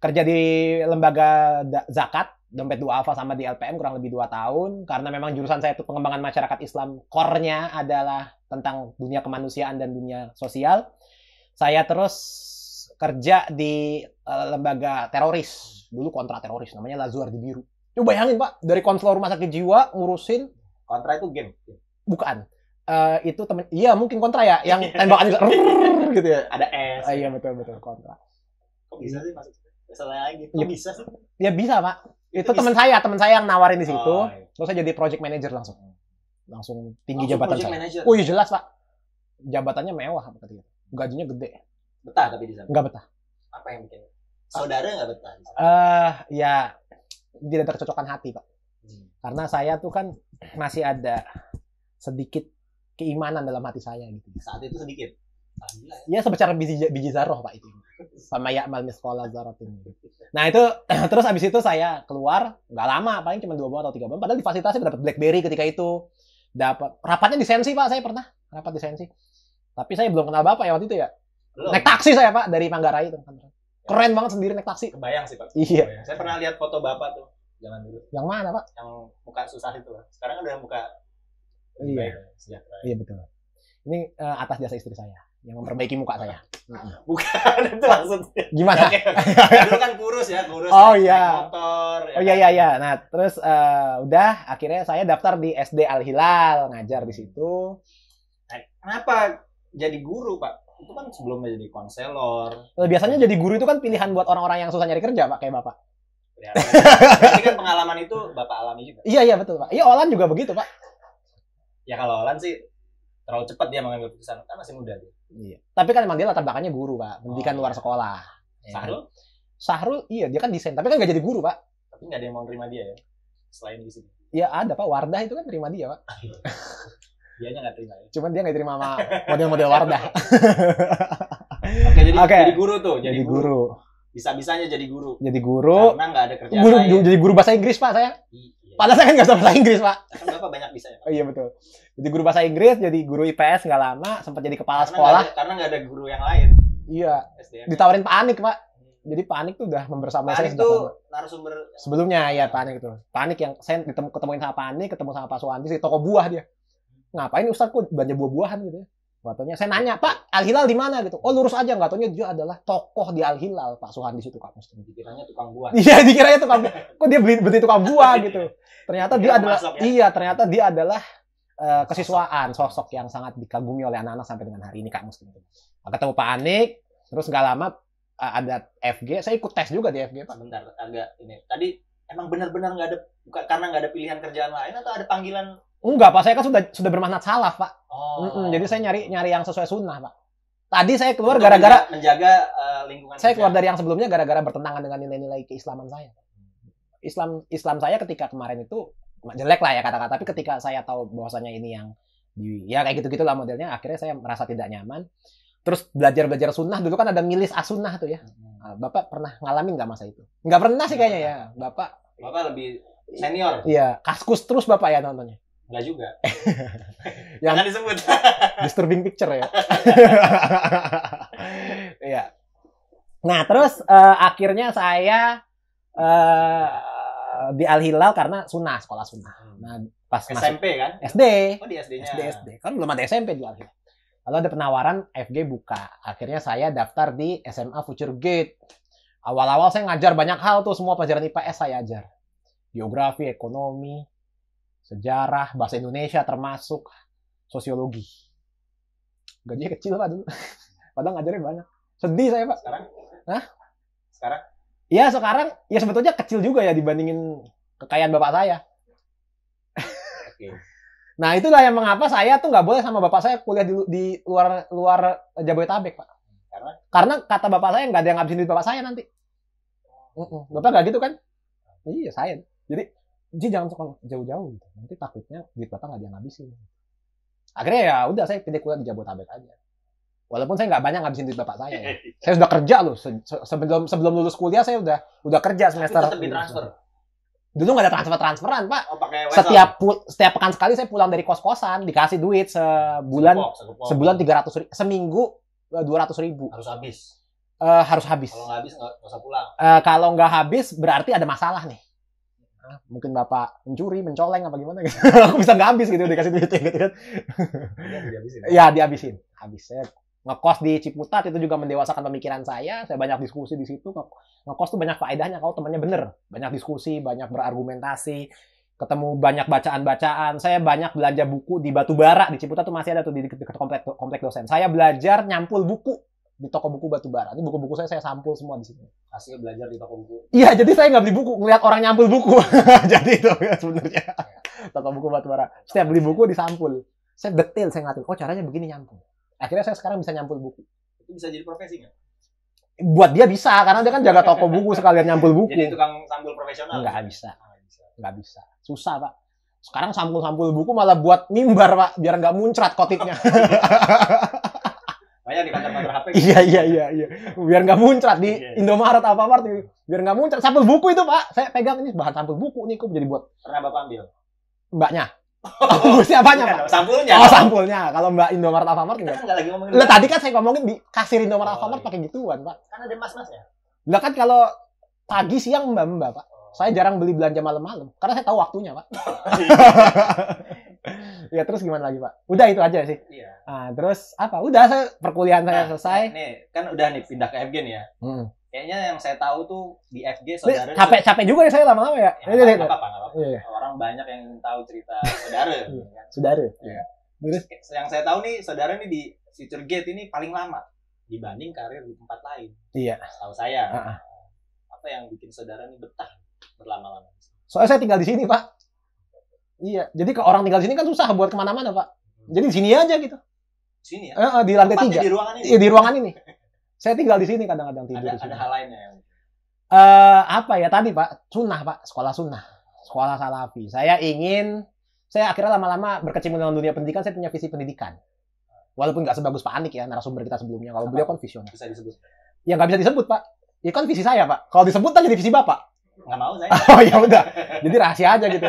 kerja di lembaga zakat, dompet duafa sama di LPM kurang lebih 2 tahun. Karena memang jurusan saya itu pengembangan masyarakat Islam, core-nya adalah tentang dunia kemanusiaan dan dunia sosial. Saya terus kerja di lembaga teroris. Dulu kontra teroris, namanya Lazuardi Biru. Coba bayangin Pak, dari konselor rumah sakit jiwa ngurusin. Kontra itu game? Bukan. Itu temen, iya mungkin kontra ya, yang tembakan gitu ya. Ada S. Iya betul kontra. Kok bisa sih masuk? Salah lagi. Kok bisa sih? Ya bisa Pak. Itu teman saya yang nawarin di situ. Terus saya jadi project manager langsung tinggi jabatan saya. Manager. Oh iya jelas Pak. Jabatannya mewah katanya. Gajinya gede. Betah tapi di sana. Enggak betah. Apa yang bikin? Saudara nggak betah? Ya tidak tercocokkan hati Pak. Karena saya tuh kan masih ada sedikit keimanan dalam hati saya gitu. Saat itu sedikit. Ya secara biji zarroh Pak itu. Sama ya'mal misqala dzarratin. Nah itu terus abis itu saya keluar nggak lama, paling cuma 2 bulan atau 3 bulan. Padahal difasilitasi dapat BlackBerry ketika itu. Dapat rapatnya di Sensi Pak, saya pernah rapat di Sensi. Tapi saya belum kenal Bapak ya waktu itu ya. Belum. Naik taksi saya Pak dari Manggarai itu. Keren banget sendiri naik taksi. Kebayang sih Pak. Iya. Kebayang. Saya pernah lihat foto Bapak tuh. Jangan dulu. Yang mana Pak? Yang muka susah itu lah. Sekarang udah muka. Iya. Iya betul. Ini atas jasa istri saya yang memperbaiki muka saya. Bukan itu maksudnya. Gimana? Dulu kan kurus. Oh iya. Motor. Ya, oh iya. Nah terus udah akhirnya saya daftar di SD Al Hilal ngajar di situ. Nah, kenapa jadi guru Pak? Itu kan sebelumnya jadi konselor. Biasanya jadi guru itu kan pilihan buat orang-orang yang susah nyari kerja Pak, kayak Bapak. Berarti kan pengalaman itu Bapak alami juga. Iya betul Pak. Iya Olan juga begitu Pak. Ya kalau Olan sih terlalu cepat dia mengambil keputusan, kan masih muda dia. Iya. Tapi kan emang dia latar belakangnya guru Pak, pendidikan luar sekolah. Sahrul iya dia kan desain, tapi kan nggak jadi guru Pak. Tapi nggak ada yang mau terima dia ya, selain di sini. Iya ada Pak, Wardah itu kan terima dia Pak. Dianya nggak terima ya. Cuman dia nggak terima sama model-model Wardah. Oke, jadi guru tuh, jadi guru. Bisa-bisanya jadi guru. Jadi guru. Karena nggak ada kerjaan lain. Jadi guru bahasa Inggris Pak saya. Iya. Padahal saya kan nggak bisa bahasa Inggris Pak. Kan Bapak banyak bisa ya Pak? Oh iya betul. Jadi guru bahasa Inggris, jadi guru IPS nggak lama, sempat jadi kepala sekolah. Karena nggak ada guru yang lain. Iya. Ditawarin Pak Anik Pak. Jadi Pak Anik tuh udah membersamai saya. Pak Anik tuh narasumber. Sebelumnya ya Pak Anik itu. Pak Anik yang saya ketemuin sama Pak Anik, ketemu sama Pak Suwandi di toko buah dia. Ngapain Ustaz kok belanja buah-buahan gitu ya? Katanya saya nanya, Pak, Al Hilal di mana gitu? Oh, lurus aja, nggak taunya dia adalah tokoh di Al Hilal, Pak Suhandi situ Kak Musti. Dikiranya tukang buah. Iya, dikiranya tukang buah. Kok dia beli tukang buah gitu. Ternyata dia adalah ternyata dia adalah kesiswaan, sosok yang sangat dikagumi oleh anak-anak sampai dengan hari ini Kak Musti. Ketemu Pak Anik, terus nggak lama ada FG, saya ikut tes juga di FG Pak. Bentar, agak ini. Tadi emang benar-benar nggak ada, bukan karena nggak ada pilihan kerjaan lain atau ada panggilan? Enggak, Pak. Saya kan sudah bermakna salaf, Pak. Oh. Jadi saya nyari yang sesuai sunnah, Pak. Tadi saya keluar gara-gara menjaga lingkungan. Saya keluar dari yang sebelumnya gara-gara bertentangan dengan nilai-nilai keislaman saya. Islam saya ketika kemarin itu jelek lah ya kata-kata, tapi ketika saya tahu bahwasanya ini yang ya kayak gitu-gitulah modelnya, akhirnya saya merasa tidak nyaman. Terus belajar sunnah, dulu kan ada milis as-sunnah tuh ya. Bapak pernah ngalamin nggak masa itu? Nggak pernah sih kayaknya ya. Bapak lebih senior. Iya, kaskus terus Bapak ya nontonnya. Enggak juga. Jangan disebut. Disturbing picture ya. Iya. Nah, terus akhirnya saya di Al Hilal karena sunnah, sekolah sunnah. Nah, pas SMP kan? SD. Oh, di SD-nya. SD. Kan belum ada SMP di Al Hilal. Lalu ada penawaran FG buka. Akhirnya saya daftar di SMA Future Gate. Awal-awal saya ngajar banyak hal tuh, semua pelajaran IPS saya ajar. Geografi, ekonomi, sejarah, bahasa Indonesia termasuk sosiologi. Gajinya kecil Pak dulu. Padahal ngajarnya banyak. Sedih saya Pak. Sekarang? Hah? Sekarang? Iya sekarang, ya sebetulnya kecil juga ya dibandingin kekayaan bapak saya. Oke. Nah itulah yang mengapa saya tuh nggak boleh sama bapak saya kuliah di luar Jabodetabek Pak. Karena kata bapak saya nggak ada yang ngabisin duit bapak saya nanti. Bapak nggak gitu kan? Iya saya. Jadi jangan sekolah jauh-jauh gitu. Nanti takutnya duit bapak nggak ada yang ngabisin. Akhirnya ya udah saya pilih kuliah di Jabodetabek aja. Walaupun saya nggak banyak ngabisin duit bapak saya. Ya. Saya sudah kerja loh. Sebelum lulus kuliah saya udah kerja semester. Tapi tetap ditransfer. Dulu nggak ada transferan Pak. Oh, pakai setiap pekan sekali saya pulang dari kos-kosan dikasih duit sebulan 300.000, seminggu 200.000. Harus habis. Harus habis. Kalau nggak habis nggak usah pulang. Kalau nggak habis berarti ada masalah nih. Mungkin bapak mencuri, mencoleng apa gimana gitu. Aku bisa nggak habis gitu dikasih duit gitu kan. Ya dihabisin. Habis. Saya ngekos di Ciputat itu juga mendewasakan pemikiran saya. Saya banyak diskusi di situ. Ngekos tuh banyak faedahnya kalau temannya bener. Banyak diskusi, banyak berargumentasi, ketemu banyak bacaan-bacaan. Saya banyak belanja buku di Batubara di Ciputat tuh masih ada tuh di dekat komplek dosen. Saya belajar nyampul buku di toko buku Batubara. Ini buku-buku saya sampul semua di sini. Hasilnya belajar di toko buku. Iya, jadi saya nggak beli buku, ngeliat orang nyampul buku. Jadi itu ya, sebenarnya toko buku Batubara. Setiap beli buku disampul. Saya detail, saya ngatur. Oh caranya begini nyampul. Akhirnya saya sekarang bisa nyampul buku. Itu bisa jadi profesi nggak? Buat dia bisa, karena dia kan jaga toko buku sekalian nyampul buku. Jadi tukang sampul profesional. Nggak bisa, nggak bisa. Susah pak. Sekarang sampul-sampul buku malah buat mimbar pak, biar nggak muncrat kotipnya. Banyak di kantor-kantor HP. Iya. Biar nggak muncrat di Indomaret apa biar nggak muncrat. Sampul buku itu pak, saya pegang ini bahan sampul buku nih, kok jadi buat. Pernah bapak ambil? Mbaknya. Siapanya pak? Sampulnya. Oh sampulnya. Kalau Mbak Indomaret Alfamart kita kan nggak lagi ngomongin. Lah tadi kan saya ngomongin di kasir Indomaret Alfamart pakai gituan pak. Kan ada mas-masnya. Lah kan kalau pagi siang mbak pak. Saya jarang beli belanja malam-malam karena saya tahu waktunya pak. Ya terus gimana lagi pak? Udah itu aja sih. Iya. Nah, terus apa? Udah saya perkuliahan saya selesai. Nih kan udah nih pindah ke FG nih ya. Kayaknya yang saya tahu tuh di FG saudara. Capek juga ya saya lama-lama ya. Nggak apa-apa. Iya. Orang banyak yang tahu cerita saudara. Saudara. Iya. Terus yang saya tahu nih saudara nih di Future Gate ini paling lama dibanding karir di tempat lain. Iya. Tahu saya. Apa yang bikin saudara nih betah berlama-lama? Soalnya saya tinggal di sini pak. Iya. Jadi kalau orang tinggal di sini kan susah buat kemana-mana pak. Jadi di sini aja gitu. Sini ya? Di lantai 3. Di ruangan ini? Iya di ruangan ini. Saya tinggal di sini kadang-kadang tidur. Ada hal lainnya yang apa ya tadi pak? Sunnah pak, sekolah sunnah, sekolah salafi. Saya akhirnya lama-lama berkecimpung dalam dunia pendidikan. Saya punya visi pendidikan. Walaupun nggak sebagus Pak Anik ya, narasumber kita sebelumnya. Kalau beliau kan visioner. Bisa disebut? Ya nggak bisa disebut pak. Ya kan visi saya pak. Kalau disebut kan jadi visi bapak. Nggak mau saya. Oh ya udah. Jadi rahasia aja gitu.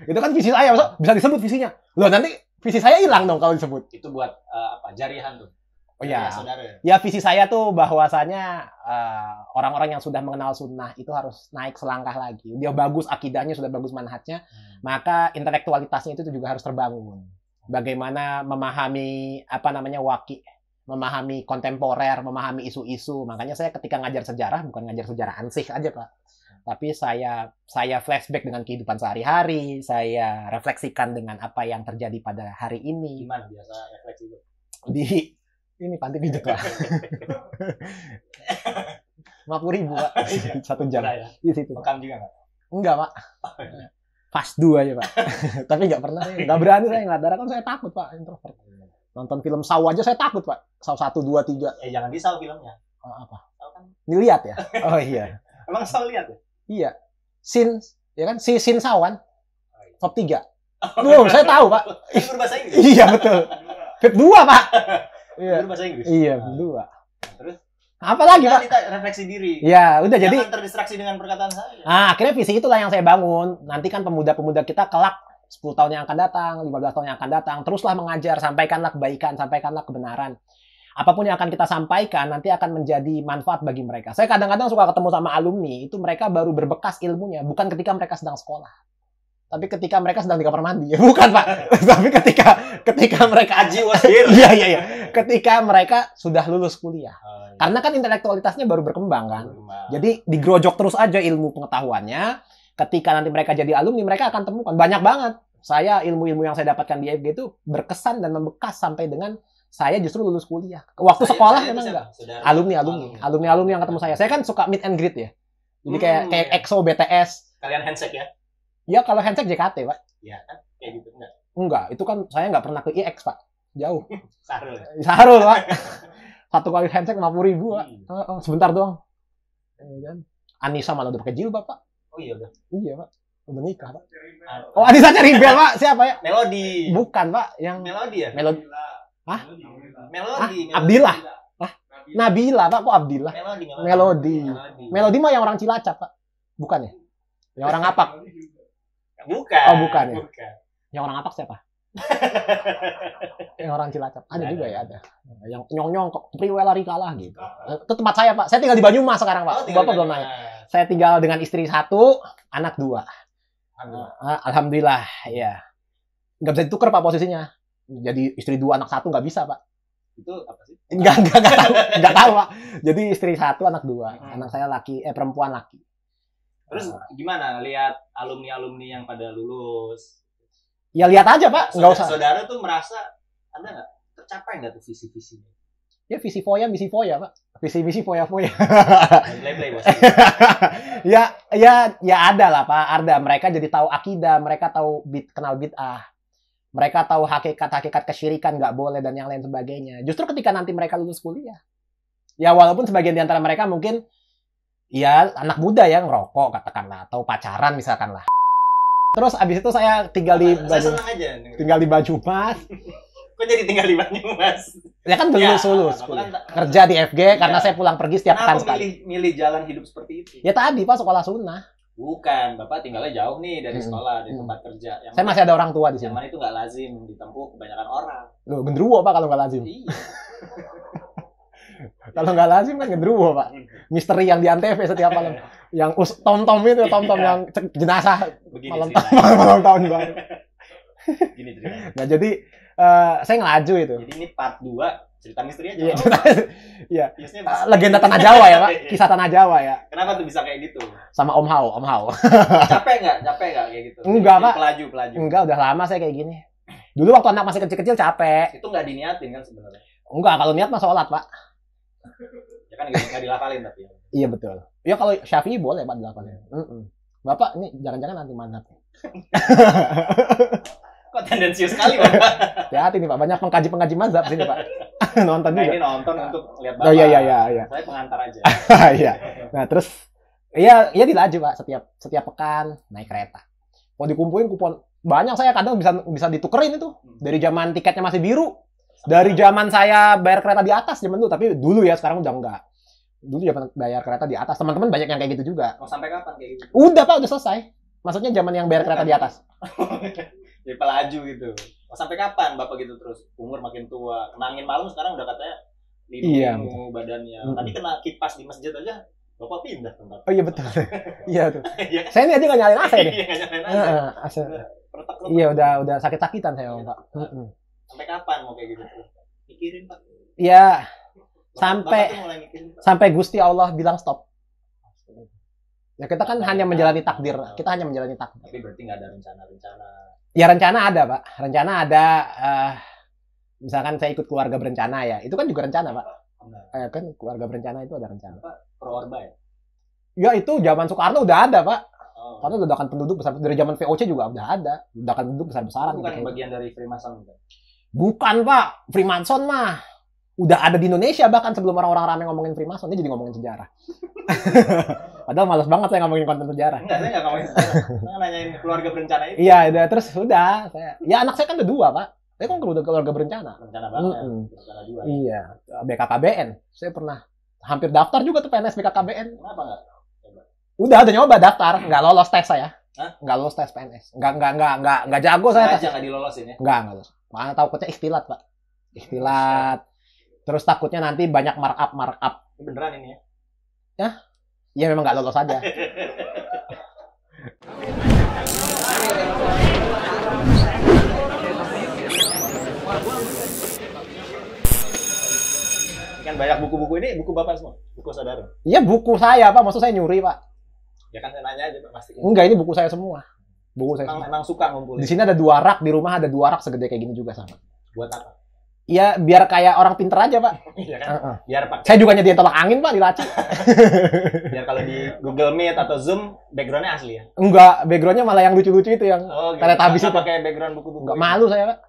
Itu kan visi saya, bisa disebut visinya. Loh nanti visi saya hilang dong kalau disebut. Itu buat jarihan tuh. Oh ya. Saudara. Ya visi saya tuh bahwasanya orang-orang yang sudah mengenal sunnah itu harus naik selangkah lagi. Dia bagus akidahnya, sudah bagus manhajnya, maka intelektualitasnya itu juga harus terbangun. Bagaimana memahami memahami kontemporer, memahami isu-isu. Makanya saya ketika ngajar sejarah bukan ngajar sejarah ansih aja pak. Tapi saya flashback dengan kehidupan sehari-hari, saya refleksikan dengan apa yang terjadi pada hari ini. Gimana biasa refleksi itu? Ini panti pijat pak. 50.000 pak. 1 jam. Ya? Di situ. Bekam juga nggak? Enggak pak. Fast 2 aja pak. Tapi nggak pernah. Nggak berani saya ngeliat darah kan saya takut pak introvert. Nonton film Saw aja saya takut pak. Saw 1, 2, 3. Jangan di Saw filmnya. Apa? Saw kan? Dilihat ya. Oh iya. Emang Saw lihat ya? Iya. Ya kan? Sin Sawan. Top 3. Saya tahu pak. Itu berbahasa Inggris? Iya betul. Fit 2 pak. Iya. Berbahasa Inggris? Iya, berdua. Terus? Apa lagi pak? Kita refleksi diri. Ya udah jadi. Jangan terdistraksi dengan perkataan saya. Akhirnya visi itulah yang saya bangun. Nanti kan pemuda-pemuda kita kelak 10 tahun yang akan datang, 15 tahun yang akan datang, teruslah mengajar, sampaikanlah kebaikan, sampaikanlah kebenaran. Apapun yang akan kita sampaikan nanti akan menjadi manfaat bagi mereka. Saya kadang-kadang suka ketemu sama alumni, itu mereka baru berbekas ilmunya, bukan ketika mereka sedang sekolah. Tapi ketika mereka sedang di kamar mandi. Bukan, Pak. Tapi ketika mereka Aji wasir. Iya. Ketika mereka sudah lulus kuliah. Karena kan intelektualitasnya baru berkembang kan. Jadi digerojok terus aja ilmu pengetahuannya. Ketika nanti mereka jadi alumni, mereka akan temukan banyak banget. Saya ilmu-ilmu yang saya dapatkan di FG itu berkesan dan membekas sampai dengan saya justru lulus kuliah. Waktu sekolah memang enggak. Alumni yang ketemu saya. Saya kan suka meet and greet ya. Jadi kayak EXO, BTS. Kalian handshake ya? Ya kalau handshake JKT, Pak. Iya kan? Kayak gitu enggak? Enggak, itu kan saya nggak pernah ke IX, Pak. Jauh. Sarul, Pak. 1 kali handshake 50.000, Pak. Sebentar doang. Kan? Anissa malah udah pakai jilbab, Pak. Oh iya udah. Iya, Pak. Udah nikah, Pak. Oh, Anissa cari bel, Pak. Siapa ya? Melody. Bukan, Pak. Yang Melody ya? Melody. Hah? Melody. Abdillah. Hah? Nabila, Pak. Kok Abdillah? Melody mah yang orang Cilacap, Pak. Bukan ya? Yang orang Apak. Bukan. Oh, bukan ya? Bukan. Yang orang Apak siapa? Yang orang Cilacap. Ada Ada. juga ya, ada. Yang nyong-nyong kok priwe lari kalah gitu. Itu tempat saya, Pak. Saya tinggal di Banyumas sekarang, Pak. tinggal Bapak di belum Banyumas. nanya. Saya tinggal dengan istri 1, anak 2. Alhamdulillah. Alhamdulillah, ya. Nggak bisa ditukar, Pak, posisinya. Jadi istri 2, anak 1 nggak bisa, Pak. Itu apa sih? Nggak tahu, Pak. Jadi istri 1, anak 2. Anak saya perempuan laki. Terus gimana lihat alumni-alumni yang pada lulus? Ya lihat aja, Pak. Nggak usah. Saudara tuh merasa ada nggak tercapai nggak tuh visi-visinya? Ya visi foya, misi foya, Pak. Visi misi foya-foya. Play bos. ya ada lah, Pak. Ada. Mereka jadi tahu akidah, mereka tahu kenal bid'ah. Mereka tahu hakikat kesyirikan nggak boleh dan yang lain sebagainya. Justru ketika nanti mereka lulus kuliah. Ya walaupun sebagian di antara mereka mungkin ya anak muda ya ngerokok katakanlah atau pacaran misalkan lah. Terus abis itu saya tinggal di Banyumas. Kok jadi tinggal di Banyumas? Ya kan belum lulus. Kerja di FG karena saya pulang pergi setiap pekan sekali. Milih jalan hidup seperti itu? Ya tadi, Pak, sekolah sunnah. Bukan, Bapak tinggalnya jauh nih dari sekolah, dari tempat kerja. Saya masih ada orang tua di sini. Zaman itu nggak lazim ditempuh kebanyakan orang. Loh, genderuwo, Pak, kalau nggak lazim. Iya. Kalau nggak lazim kan genderuwo, Pak. Misteri yang di Antv setiap malam. Yang tom-tom itu, tom-tom yang jenazah malam tahun baru. Gini ceritanya. Nah, jadi saya ngelaju itu. Jadi ini part 2 cerita misteri aja. Iya. Legenda Tanah Jawa ya, Pak. Kisah Tanah Jawa ya. Kenapa tuh bisa kayak gitu? Sama Om Hao. Capek nggak kayak gitu? Enggak, Pak. Pelaju. Enggak, udah lama saya kayak gini. Dulu waktu anak masih kecil-kecil capek. Itu nggak diniatin kan sebenarnya? Enggak, kalau niat mah sholat, Pak. Ya kan nggak dilafalin tapi. Iya betul. Ya kalau Syafi'i boleh, Pak, dilafalin. Bapak ini jangan-jangan nanti mantap. Kok tendensius sekali, Bapak? Hati-hati nih, Pak. Banyak pengkaji mazhab sini, Pak. Nonton juga. Ini nonton untuk lihat Bapak. Oh iya. Saya pengantar aja. Iya. Nah, terus iya dilaju, Pak, setiap pekan naik kereta. Mau dikumpulin kupon banyak, saya kadang bisa ditukerin itu. Dari zaman tiketnya masih biru. Dari zaman saya bayar kereta di atas zaman dulu, tapi dulu ya, sekarang udah enggak. Dulu zaman bayar kereta di atas, teman-teman banyak yang kayak gitu juga. Mau sampai kapan kayak gitu? Udah, Pak, udah selesai. Maksudnya zaman yang bayar kereta di atas. Jadi pelaju gitu. Mau sampai kapan Bapak gitu terus? Umur makin tua. Kena angin malam sekarang udah katanya linu badannya. Tadi kena kipas di masjid aja, Bapak pindah tempat. Oh iya betul. Iya tuh. Saya ini aja nggak nyalain AC nih. Iya, nggak nyalain AC. Iya udah sakit-sakitan saya, Pak. Sampai kapan mau kayak gitu terus? Mikirin, Pak. Iya. Bapak Sampai Gusti Allah bilang stop. Ya kita kan hanya menjalani takdir. Kita hanya menjalani takdir. Tapi berarti nggak ada rencana-rencana. Ya rencana ada, Pak. Rencana ada. Misalkan saya ikut keluarga berencana ya. Itu kan juga rencana, Pak. Kan keluarga berencana itu ada rencana. Pak, pro Orba ya? Ya itu zaman Soekarno udah ada, Pak. Karena ledakan penduduk besar dari zaman VOC juga udah ada. Ledakan penduduk besar-besaran. Bukan bagian dari Freemason. Bukan, Pak. Freemason mah udah ada di Indonesia bahkan sebelum orang-orang ramai ngomongin Freemason. Dia jadi ngomongin sejarah. Padahal malas banget saya ngomongin konten sejarah. Enggak, saya nggak ngomongin sejarah. Saya nanyain keluarga berencana itu. Iya, terus sudah. Ya anak saya kan ada 2, Pak. Saya kan keluarga berencana. Rencana banget. Rencana 2. Iya, BKKBN. Saya pernah hampir daftar juga tuh PNS BKKBN. Kenapa nggak? Udah nyoba daftar, nggak lolos tes saya. Nggak lolos tes PNS. Nggak jago saya. Aja nggak dilolosin ya? Nggak lolos. Mana takutnya ikhtilat, Pak. Ikhtilat. Terus takutnya nanti banyak markup. Ini beneran ini ya? Ya memang nggak lolos aja. Kan banyak buku-buku ini, buku Bapak semua? Buku saudara? Iya buku saya, Pak. Maksud saya nyuri, Pak. Ya kan saya nanya aja, Pak. Pasti. Enggak, ini buku saya semua. Buku saya Emang suka ngumpulin? Di sini ada 2 rak, di rumah ada 2 rak segede kayak gini juga sama. Buat apa? Iya, biar kayak orang pinter aja, Pak. Iya kan? Biar Pak. Saya juga nyediain tolak angin, Pak, di laci. Biar kalau di Google Meet atau Zoom, background-nya asli ya? Enggak, background-nya malah yang lucu-lucu itu yang gitu. Teletubbies itu. Pakai background buku-buku. Enggak malu saya, Pak.